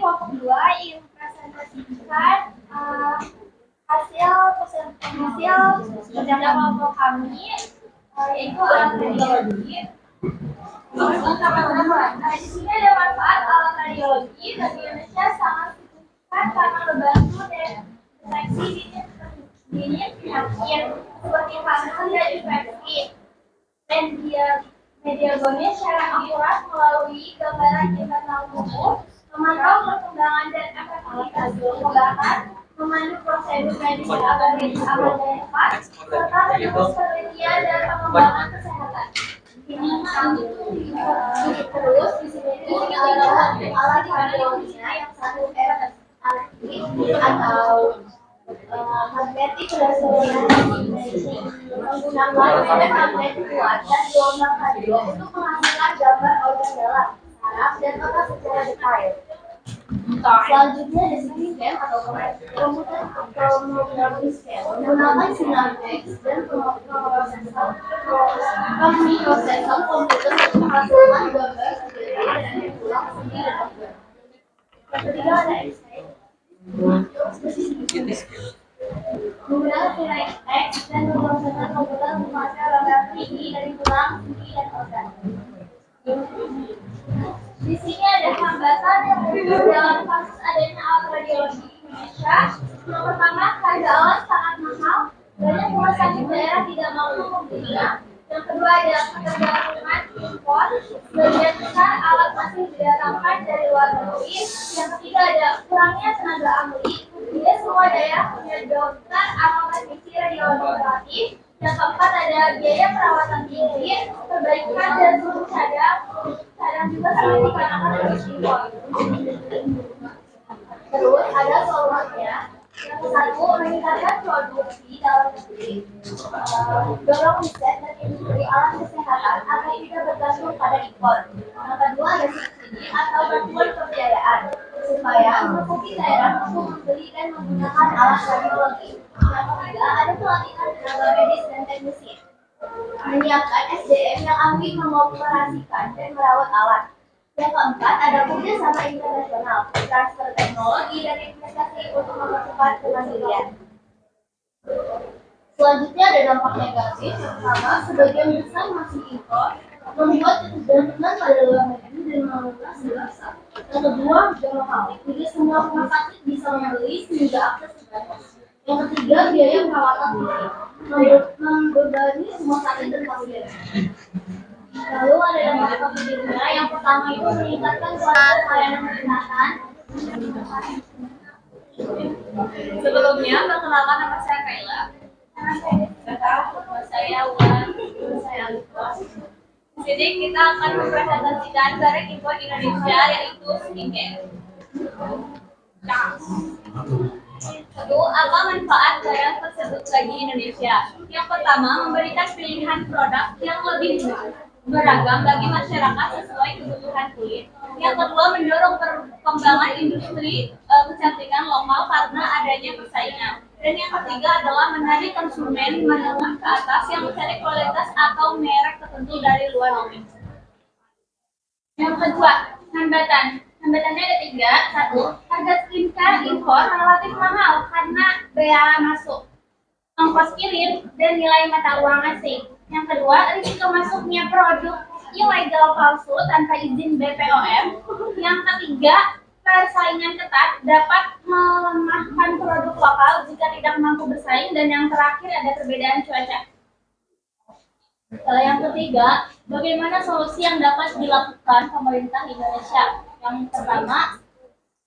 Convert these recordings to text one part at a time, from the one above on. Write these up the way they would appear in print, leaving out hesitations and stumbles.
kelompok 2 yang mempresentasikan hasil kerja kelompok kami, yaitu alat radiologi. Di sini ada manfaat alat radiologi bagi Indonesia sangat signifikan karena membantu deteksi dini penyakit seperti kanker dan infeksi. Dan diagnosis secara akurat melalui gambaran internal tubuh, memantau perkembangan dan efektivitas pengobatan, memandu prosedur medis agar medis aman dan tepat, serta mendukung penelitian dan pengembangan kesehatan. Ini terus di sini alat radiologinya yang satu atau magnetic resonance menggunakan magnet kuat dan gelombang radio untuk menghasilkan gambar organ dalam, saraf dan otak secara detail. Selanjutnya ada CT scan atau tomography scan menggunakan sinar X dan pemrosesan komputer untuk menghasilkan gambar sedetail dan tulang sendi dan organ. Yang ketiga ada X-ray. Menggunakan sinar X dan pemrosesan komputer untuk menghasilkan gambar 3D dari tulang, sendi dan organ. Di sini ada hambatan yang muncul dalam kasus adanya alat radiologi di Indonesia. Yang pertama, harga alat sangat mahal, banyak rumah sakit daerah tidak mampu membelinya. Yang kedua, ada ketergantungan impor, sebagian besar alat masih didatangkan dari luar negeri. Yang ketiga, ada kurangnya tenaga ahli, tidak semua daerah punya dokter atau teknisi radiologi gratis. Yang keempat, ada biaya perawatan tinggi, perbaikan dan suhu cadang juga sangat dikarenakan harus impor. Terus ada solusinya. Yang satu, meningkatkan produksi dalam negeri, dorong riset dan industri alat kesehatan agar tidak bergantung pada impor. Yang kedua, ada subsidi atau bantuan pembiayaan supaya mencukupi daerah untuk membeli dan menggunakan alat radiologi. Yang ketiga, ada pelatihan tenaga medis dan teknisi, menyiapkan SDM yang ahli mengoperasikan dan merawat alat. Yang keempat, ada kerjasama internasional, transfer teknologi dan investasi untuk mempercepat kemandirian. Selanjutnya ada dampak negatif. Yang pertama, sebagian besar masih impor, membuat ketergantungan pada luar negeri dan menguras rasa. Yang kedua, mahal. Tidak semua rumah sakit bisa membeli sehingga akses terbatas. Yang ketiga, biaya perawatan tinggi, membebani rumah sakit dan pasien. Lalu ada dampak positifnya. Yang pertama itu meningkatkan kualitas layanan kesehatan. Sebelumnya, perkenalkan nama saya Kayla. Nama saya Wan. Saya Alifah. Di sini kita akan mempresentasikan barang impor Indonesia yaitu skincare. Satu, apa manfaat barang tersebut bagi Indonesia? Yang pertama, memberikan pilihan produk yang lebih beragam bagi masyarakat sesuai kebutuhan kulit. Yang kedua, mendorong perkembangan industri kecantikan lokal karena adanya persaingan. Dan yang ketiga adalah menarik konsumen menengah ke atas yang mencari kualitas atau merek tertentu dari luar negeri. Yang kedua, hambatan. Hambatannya ada 3. 1. Harga skincare impor relatif mahal karena bea masuk, ongkos kirim, dan nilai mata uang asing. Yang kedua, risiko masuknya produk ilegal palsu tanpa izin BPOM. Yang ketiga, persaingan ketat dapat melemahkan produk lokal jika tidak mampu bersaing. Dan yang terakhir, ada perbedaan cuaca. Yang ketiga, bagaimana solusi yang dapat dilakukan pemerintah Indonesia? Yang pertama,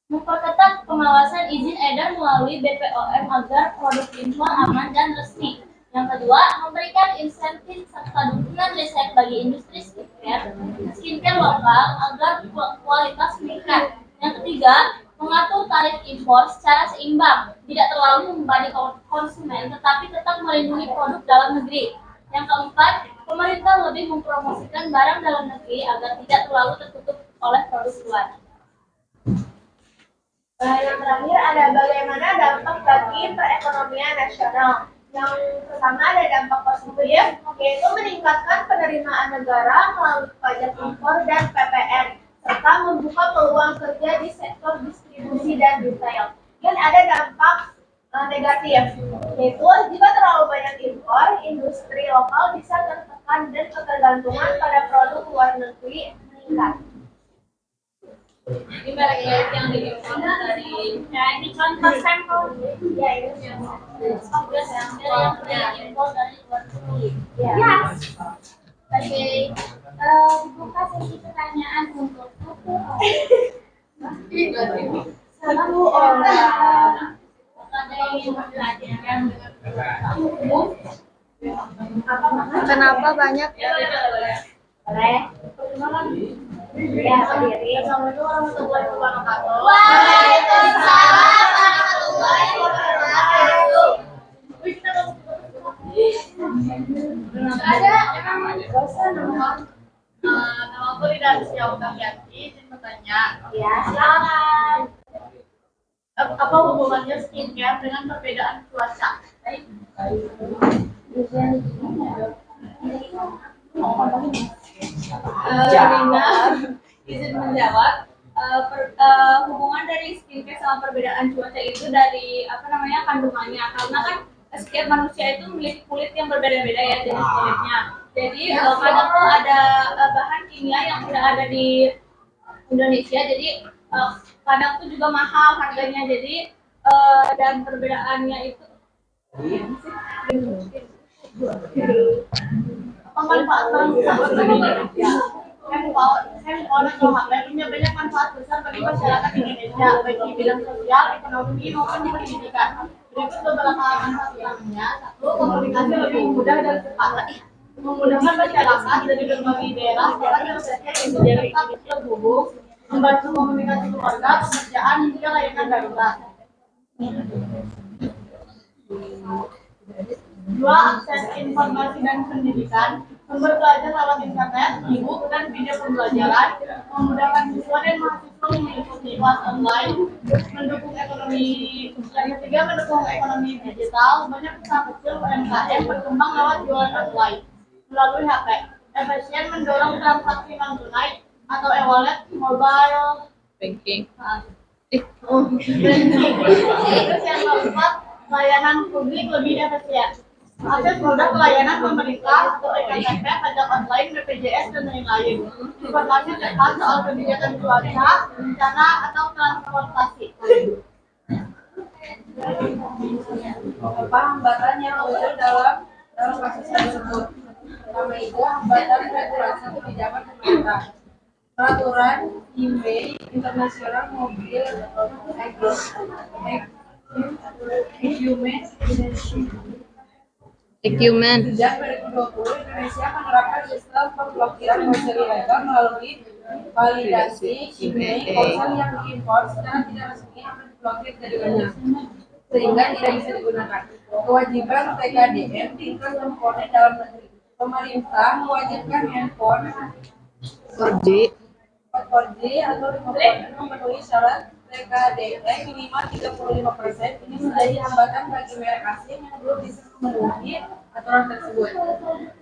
memperketat pengawasan izin edar melalui BPOM agar produk impor aman dan resmi. Yang kedua, memberikan insentif serta dukungan riset bagi industri skincare lokal agar kualitas meningkat. Yang ketiga, mengatur tarif impor secara seimbang, tidak terlalu membebani konsumen tetapi tetap melindungi produk dalam negeri. Yang keempat, pemerintah lebih mempromosikan barang dalam negeri agar tidak terlalu tertutup oleh produk luar. Yang terakhir ada bagaimana dampak bagi perekonomian nasional. Yang pertama ada dampak positif, yaitu meningkatkan penerimaan negara melalui pajak impor dan PPN, serta membuka peluang kerja di sektor distribusi distribusi dan retail. Dan ada dampak negatif, yaitu jika terlalu banyak impor, industri lokal bisa tertekan dan ketergantungan pada produk luar negeri meningkat. Ini merek yang dibikin dari ini contoh sampel Ya, ini yang impor dari luar negeri. ya. Oke, buka sesi pertanyaan untuk Satu orang. ada yang ingin belajar Kenapa banyak Boleh. Ya, sendiri. Assalamualaikum warahmatullahi wabarakatuh. Waalaikumsalam warahmatullahi wabarakatuh. Ada bosan nama aku Rida Rizky Autafianti, izin bertanya. Ya, silakan. Apa hubungannya skincare dengan perbedaan cuaca? Rina izin menjawab. Hubungan dari skincare sama perbedaan cuaca itu dari apa namanya kandungannya, karena kan setiap manusia itu memiliki kulit yang berbeda-beda ya jenis kulitnya. Jadi kadang tuh ada bahan kimia yang tidak ada di Indonesia, jadi kadang tuh juga mahal harganya. Jadi dan perbedaannya itu manfaat handphone atau HP punya banyak manfaat besar bagi masyarakat Indonesia, baik di bidang sosial, ekonomi, maupun di pendidikan. Berikut beberapa manfaat utamanya. Satu, komunikasi lebih mudah dan cepat. Memudahkan masyarakat dari berbagai daerah secara geografis yang tetap terhubung, membantu komunikasi keluarga, pekerjaan, hingga layanan darurat. Dua, akses informasi dan pendidikan. Sumber belajar lewat internet, e-book, dan video pembelajaran, memudahkan siswa dan mahasiswa mengikuti kelas online, mendukung ekonomi. Dan ketiga, mendukung ekonomi digital. Banyak usaha kecil UMKM berkembang lewat jualan online melalui HP. Efisien mendorong transaksi non tunai atau e-wallet, mobile banking? Terus yang keempat, layanan publik lebih efisien. Akses mudah ke layanan pemerintah atau EKTP, pajak online, BPJS, dan lain-lain. Informasi cepat soal kebijakan cuaca, bencana, atau transportasi. Apa hambatan yang muncul dalam kasus tersebut? Pertama itu hambatan regulasi kebijakan pemerintah, peraturan IMEI internasional mobil Equipment. Sejak 2020, Indonesia menerapkan sistem pemblokiran ponsel ilegal melalui validasi IMEI. Ponsel yang diimpor secara tidak resmi akan diblokir dari Indonesia sehingga tidak bisa digunakan. Kewajiban PKDN tingkat komponen dalam negeri. Pemerintah mewajibkan handphone 4G 4G atau komponen memenuhi syarat PKDN minimal 35%. Ini menjadi hambatan bagi merek asing yang belum bisa memenuhi aturan tersebut.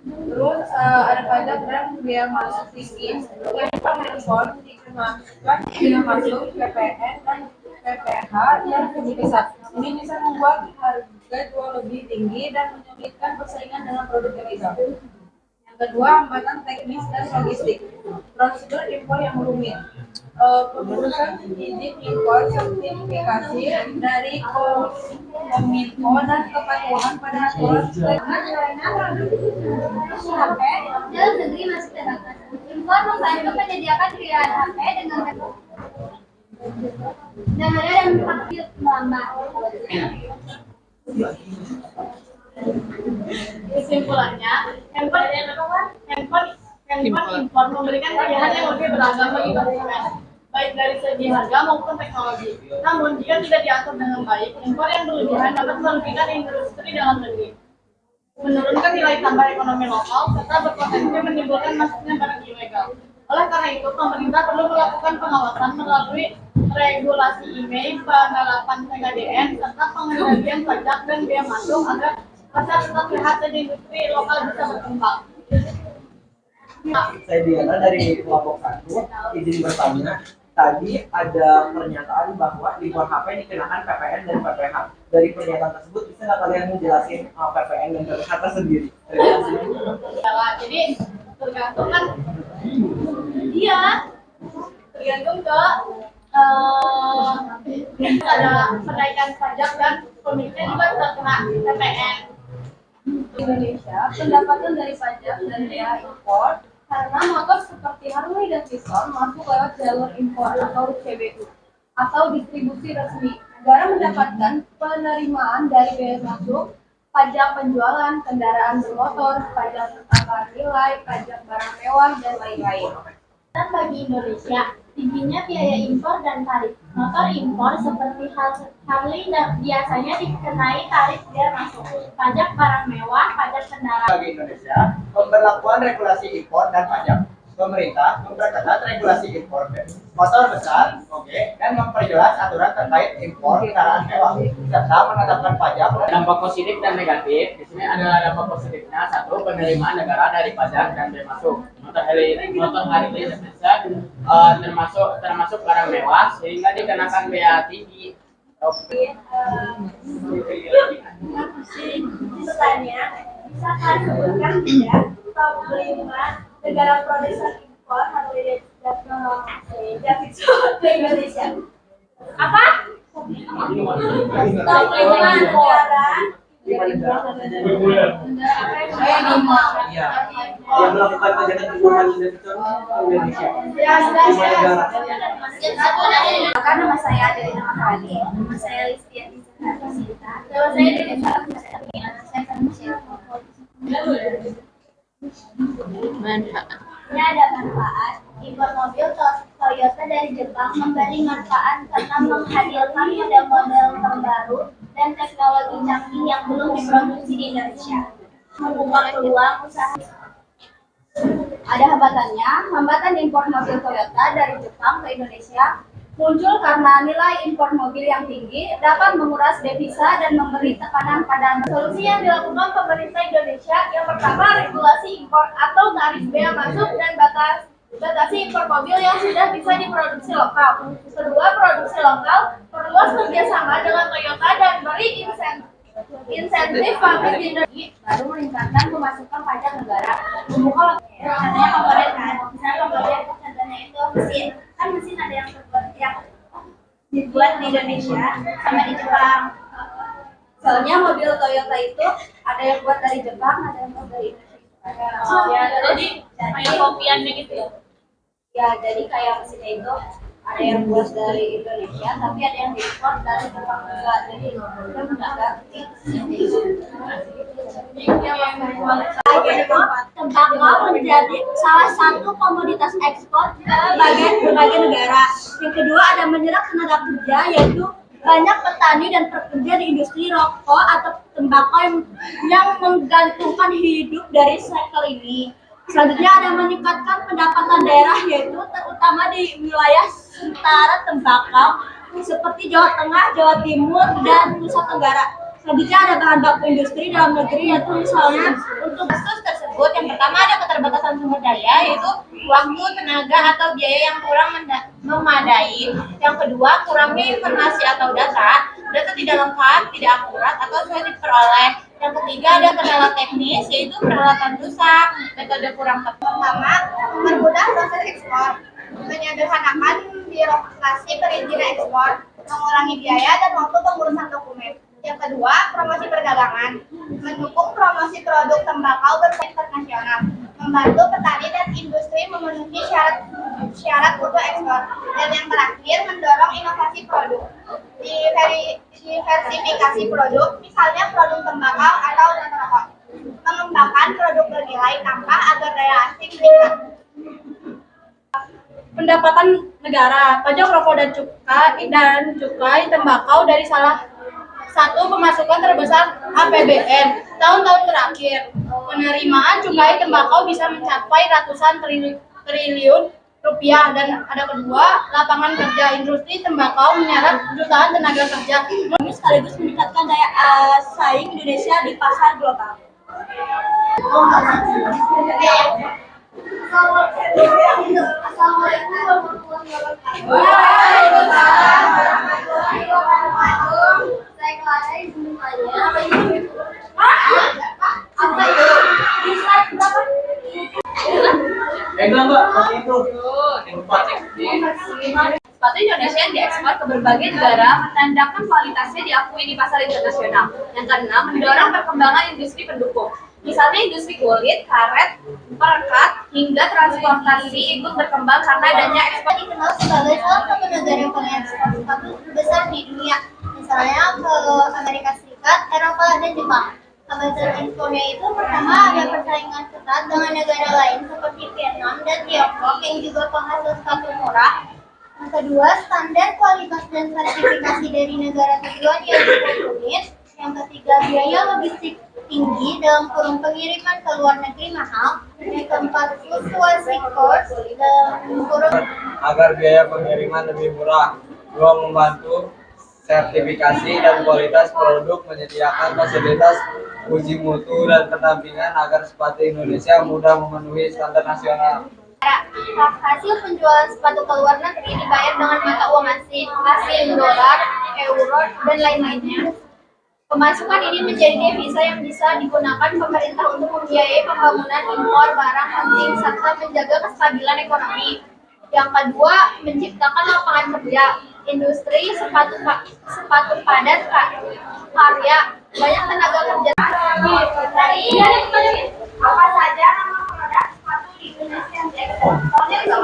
Terus ada pajak dan biaya masuk tinggi. Handphone dikenakan biaya masuk PPN dan PPH yang lebih besar. Ini bisa membuat harga jual lebih tinggi dan menyulitkan persaingan dengan produk ilegal. Yang kedua, hambatan teknis dan logistik. Prosedur impor yang rumit. Pengurusan izin impor, sertifikasi dari Kominfo dan kepatuhan pada aturan HP dalam negeri masih terbatas. Impor membantu menyediakan pilihan HP dengan vaksin melambat. Kesimpulannya, handphone impor memberikan pilihan yang lebih beragam bagi konsumen, baik dari segi harga maupun teknologi. Namun, jika tidak diatur dengan baik, impor yang berlebihan dapat merugikan industri dalam negeri, menurunkan nilai tambah ekonomi lokal, serta berpotensi menimbulkan masuknya barang ilegal. Oleh karena itu, pemerintah perlu melakukan pengawasan melalui regulasi IMEI, penerapan PKDN, serta pengendalian pajak dan biaya masuk agar pasar tetap sehat dan industri lokal bisa berkembang. Saya Diana dari kelompok 1, izin bertanya. tadi ada pernyataan bahwa impor HP dikenakan PPN dan PPH. Dari pernyataan tersebut bisa nggak kalian menjelasin PPN dan PPH tersendiri? Terima kasih. Jadi tergantung kan, iya, tergantung ke ada kenaikan pajak dan pemiliknya juga terkena PPN. Indonesia, pendapatan dari pajak dan bea impor karena motor seperti Harley dan Davidson masuk lewat jalur impor atau CBU atau distribusi resmi. Negara mendapatkan penerimaan dari bea masuk, pajak penjualan kendaraan bermotor, pajak tanggal nilai, pajak barang mewah, dan lain-lain. Dan bagi Indonesia, tingginya biaya impor dan tarif. Motor impor seperti Harley biasanya dikenai tarif bea masuk, pajak barang mewah, pajak kendaraan. Bagi Indonesia, pemberlakuan regulasi impor dan pajak. Pemerintah memperketat regulasi impor motor besar, dan memperjelas aturan terkait impor kendaraan mewah, serta menetapkan pajak. Dampak positif dan negatif di sini adalah dampak positifnya satu, penerimaan negara dari pajak dan bea masuk. Motor Harley Davidson termasuk barang mewah sehingga dikenakan bea tinggi. Pertanyaan, bisa kalian sebutkan tidak top 5 negara produsen impor Harley Davidson ke Indonesia? Apa? Top 5 negara Iya. Yang melakukan pajakan impor Davidson ke Indonesia. Lima negara. Karena nama saya dari nama Hani, nama saya Listian Sinta, nama saya dari Manfaat. Ini ada manfaat. Impor mobil Toyota dari Jepang memberi manfaat karena menghadirkan model-model terbaru dan teknologi canggih yang belum diproduksi di Indonesia. Membuka peluang usaha. Ada hambatannya. Hambatan impor mobil Toyota dari Jepang ke Indonesia muncul karena nilai impor mobil yang tinggi dapat menguras devisa dan memberi tekanan pada solusi yang dilakukan pemerintah Indonesia. Yang pertama, regulasi impor atau tarif bea masuk dan batasi impor mobil yang sudah bisa diproduksi lokal. Kedua, produksi lokal, perluas kerjasama dengan Toyota dan beri insentif pabrik di Indonesia. Baru meningkatkan pemasukan pajak negara. Membuka contohnya komponen kan, misalnya komponen contohnya itu mesin, kan mesin ada yang dibuat di Indonesia sama di Jepang. Soalnya mobil Toyota itu ada yang buat dari Jepang, ada yang buat dari Indonesia. Ya, jadi kayak kopiannya gitu ya. Ya, jadi kayak mesinnya itu ada yang buat dari Indonesia, tapi ada yang diimpor dari Jepang juga. Jadi kita nggak ganti. Tembakau menjadi salah satu komoditas ekspor ke berbagai negara. Yang kedua, ada menyerap tenaga kerja, yaitu banyak petani dan pekerja di industri rokok atau tembakau yang menggantungkan hidup dari sektor ini. Selanjutnya ada meningkatkan pendapatan daerah, yaitu terutama di wilayah sentra tembakau seperti Jawa Tengah, Jawa Timur, dan Nusa Tenggara. Selanjutnya ada bahan baku industri dalam negeri, yaitu misalnya untuk kasus tersebut yang pertama ada keterbatasan sumber daya, yaitu waktu, tenaga, atau biaya yang kurang memadai. Yang kedua, kurangnya informasi atau data tidak lengkap, tidak akurat, atau sulit diperoleh. Yang ketiga ada kendala teknis, yaitu peralatan rusak, metode kurang tepat. Pertama, mempermudah proses ekspor, menyederhanakan birokrasi perizinan ekspor, mengurangi biaya dan waktu pengurusan dokumen. Yang kedua, promosi perdagangan, mendukung promosi produk tembakau berbasis internasional, membantu petani dan industri memenuhi syarat mutu ekspor. Dan yang terakhir, mendorong inovasi produk, diversifikasi produk, misalnya produk tembakau atau non-rokok, mengembangkan produk bernilai tambah agar daya asing meningkat. Pendapatan negara, pajak rokok dan cukai tembakau dari salah satu pemasukan terbesar APBN tahun-tahun terakhir. Penerimaan cukai tembakau bisa mencapai ratusan triliun rupiah. Dan ada kedua, lapangan kerja, industri tembakau menyerap jutaan tenaga kerja. Ini sekaligus meningkatkan daya saing Indonesia di pasar global. Assalamualaikum warahmatullahi wabarakatuh. Waalaikumsalam warahmatullahi wabarakatuh. Saya Clara, izin bertanya. Apa itu? Bisa berapa? Enggak, seperti itu. Sepatu Indonesia yang diekspor ke berbagai negara menandakan kualitasnya diakui di pasar internasional. Yang keenam, mendorong perkembangan industri pendukung. Misalnya industri kulit, karet, perekat, hingga transportasi ikut berkembang karena adanya ekspor. Dikenal sebagai salah satu negara yang paling ekspor sepatu terbesar di dunia. Misalnya ke Amerika Serikat, Eropa, dan Jepang. Alasan ekspornya itu pertama ada persaingan ketat dengan negara lain seperti Vietnam dan Tiongkok yang juga penghasil sepatu murah. Yang kedua, standar kualitas dan sertifikasi dari negara tujuan yang cukup rumit. Yang ketiga, biaya logistik tinggi dalam kurun pengiriman ke luar negeri mahal. Yang keempat, fluktuasi kurs dalam kurun agar biaya pengiriman lebih murah. Dua, membantu sertifikasi dan kualitas produk, menyediakan fasilitas uji mutu dan pendampingan agar sepatu Indonesia mudah memenuhi standar nasional. hasil penjualan sepatu ke luar negeri dibayar dengan mata uang asing, dolar, euro, dan lain-lainnya. Pemasukan ini menjadi devisa yang bisa digunakan pemerintah untuk membiayai pembangunan impor barang penting serta menjaga kestabilan ekonomi. Yang kedua, menciptakan lapangan kerja. Industri sepatu padat karya, banyak tenaga kerja. Apa saja nama produk sepatu di Indonesia yang diekspor? Soalnya kita